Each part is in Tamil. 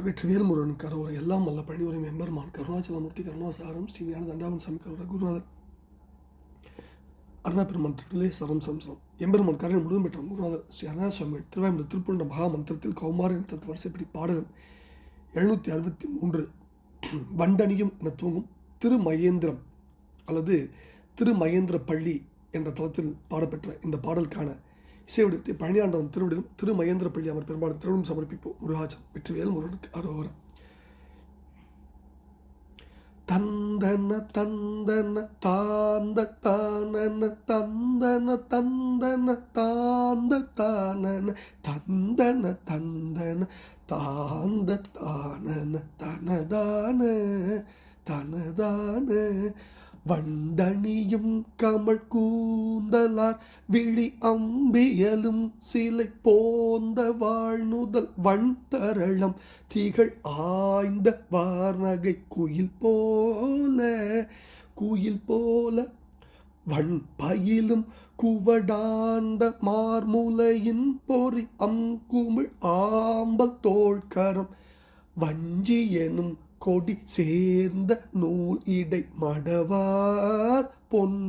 வெற்றிவேல் முருகன் கரோரை எல்லாம் வல்ல பழனிவரை எம்பெருமான் கருணாச்சலமூர்த்தி கருணாசாரம் ஸ்ரீ ஞான தண்டாவன் சாமி கரோர குருநாதர் அருணாபெருமான் திருவிழே சரம் சம்சரம் எம்பெருமான் கருணை முழுதும் பெற்ற குருநாதர் ஸ்ரீ அருணா சுவாமிகள் திருவாயம்புர திருப்பூண்ட மகாமந்திரத்தில் கௌமார நிறுத்தத்து வரிசைப்படி பாடகன் 763 வண்டணியும் என தூங்கும் திருமகேந்திரம் அல்லது திருமகேந்திர பள்ளி என்ற தளத்தில் பாடப்பெற்ற இந்த பாடலுக்கான இசைவடிவத்தை பழனியாண்டவன் திருவிடிலும் திருமகேந்திர பள்ளி அவர் பெரும்பாலும் திருவிடும் சமர்ப்பிப்போம். முருகாச்சம் வெற்றிவேல் முருகனுக்கு அரோகரா. தந்தன தந்தன தாந்த தானன தந்தன தந்தன தாந்த தானன தந்தன தந்தன தாந்த தானன தனதான தனதான வண்டணியும் கமல் கூந்தலார் விழி அம்பியலும் சிலை போந்த வாழ்நுதல் வண்தரளம் திகழ் ஆய்ந்த வார்நகை குயில் போல வண்பயிலும் குவடாண்ட மார்முலையின் பொறி அங்குமிழ் ஆம்பல் தோள்கரம் வஞ்சி எனும் கொடி சேர்ந்த நூல் இடை மடவார் பொன்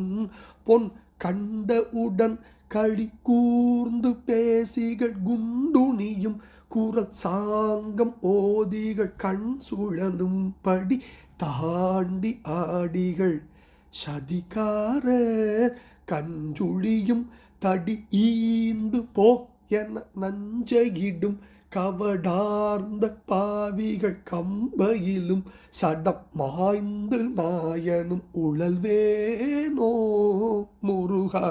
பொன் கண்டவுடன் களி கூர்ந்து பேசிகள் குண்டுணியும் குரல் சாங்கம் ஓதிகள் கண் சுழலும் படி தாண்டி ஆடிகள் சதிகார கஞ்சுழியும் தடி ஈந்து போ என நஞ்சையிடும் கவடார்ந்த பாவிகள் கம்பையிலும் சடம் மாய்ந்து நாயனும் உழல்வேனோ முருகா.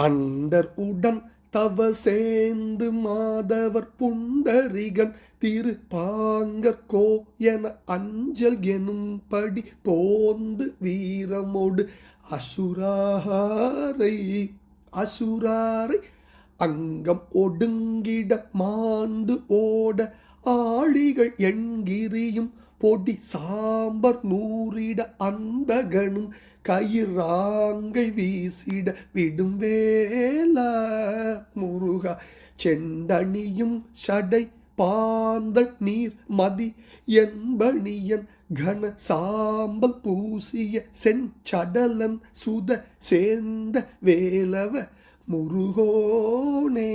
அண்டர் உடன் தவ சேர்ந்து மாதவர் புண்டரிகன் திருப்பாங்கர் கோ என அஞ்சல் எனும்படி போந்து வீரமோடு அசுராரை அங்கம் ஒடுங்கிட மாண்டு ஓட ஆழிகள் எண்கிரியும் பொடி சாம்பர் நூறிட அந்தகனும் கயிறாங்கை வீசிட விடும் வேலா முருகா. செண்டணியும் சடை பாந்தள் நீர் மதி என்பணியன் கன சாம்பல் பூசிய செஞ்சடலன் சுத சேர்ந்த வேலவ முருகோனே.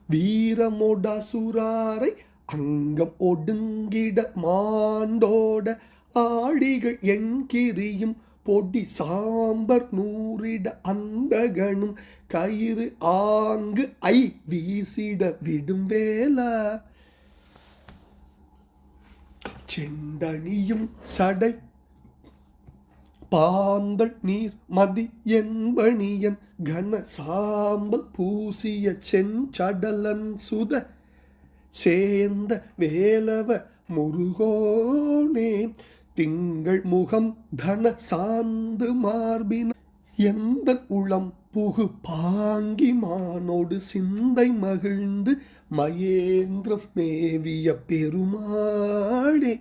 வீரமோடாசுராரை அங்கம் ஒடுங்கிட மாண்டோட ஆடிகள் எண்கிரியும் பொடி சாம்பர் நூறிட அந்தகனும் கயிறு ஆங்கு ஐ வீசிட விடும் வேலா. செண்டணியும் சடை பாந்தள் நீர் மதி என்பணியன் கன சாம்பல் பூசிய செஞ்சடலன் சுத சேர்ந்த வேலவ முருகோனே. திங்கள் முகம் தன சாந்து மார்பின எந்த உளம் புகு பாங்கி மானோடு சிந்தை மகிழ்ந்து மகேந்திரம் மேவிய பெருமாளே.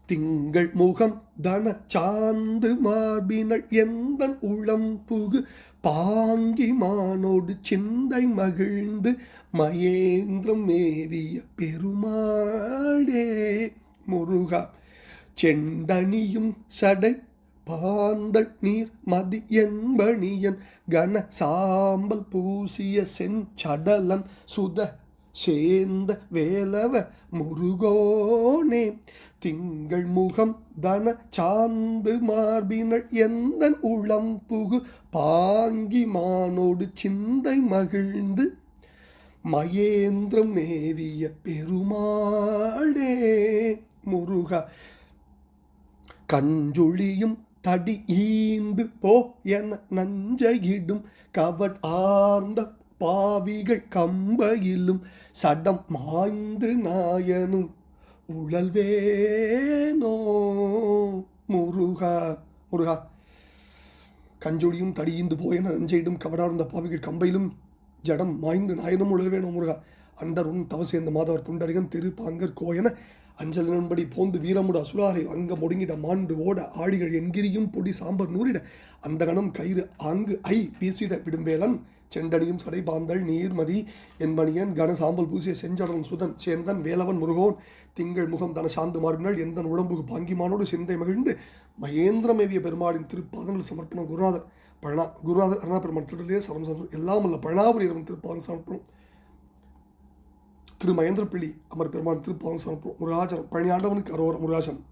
திங்கள் முகம் தன சாந்து மார்பினள் எந்த உளம் புகு பாங்கி மானோடு சிந்தை மகிழ்ந்து மகேந்திரம் மேவிய பெருமாளே முருகா. செண்டணியும் சடை பாந்தள் நீர் மதி என்பணியன் கன சாம்பல் பூசிய செஞ்சடலன் சுத சேர்ந்த வேலவ முருகோனே. திங்கள் முகம் தன சாந்து மார்பினள் எந்த உளம் புகு பாங்கி மானோடு சிந்தை மகிழ்ந்து மகேந்திரம் மேவிய பெருமாளே முருகா. கஞ்சுழியும் தடி ஈந்து போ என நஞ்சையிடும் கவட் ஆர்ந்த பாவிகள் கம்பையிலும் சடம் மாய்ந்து நாயனும் உழல்வேனோ முருகா. முருகா கஞ்சொழியும் தடியீந்து போயென நஞ்சையிடும் கவடார்ந்த பாவிகள் கம்பையிலும் ஜடம் மாய்ந்து நாயனும் உழல்வேனோ முருகா. அண்டரும் தவ சேர்ந்த மாதவர் புண்டரிகன் திருப்பாங்கர் கோயன அஞ்சலின்படி போந்து வீரமுட அசுராரை அங்க முடுங்கிட மாண்டு ஓட ஆடிகள் என்கிரியும் பொடி சாம்பர் நூறிட அந்த கணம் கயிறு ஆங்கு ஐ வீசிட விடும்பேலன் செண்டடியும் சடை பாந்தள் நீர்மதி என்பனியன் கன சாம்பல் பூசிய செஞ்சடன் சுதன் சேந்தன் வேலவன் முருகோன் திங்கள் முகம் தன சாந்து மார்பினால் எந்தன் உடம்புக்கு பாங்கிமானோடு சிந்தை மகிழ்ந்து மகேந்திரமேவிய பெருமாளின் திருப்பாதங்கள் சமர்ப்பணம். குருநாதர் அருணா பெருமாள் திருடலே சரம் எல்லாம் அல்ல பழனாபுரி திருப்பாதம் சமர்ப்பணம். திரு மகேந்திரப்பிள்ளி அமர் பெருமாள் திருப்பாதம் சமர்ப்பணம். முருகாச்சலம் பழனி ஆண்டவனுக்கு அரோர முருகாசனம்.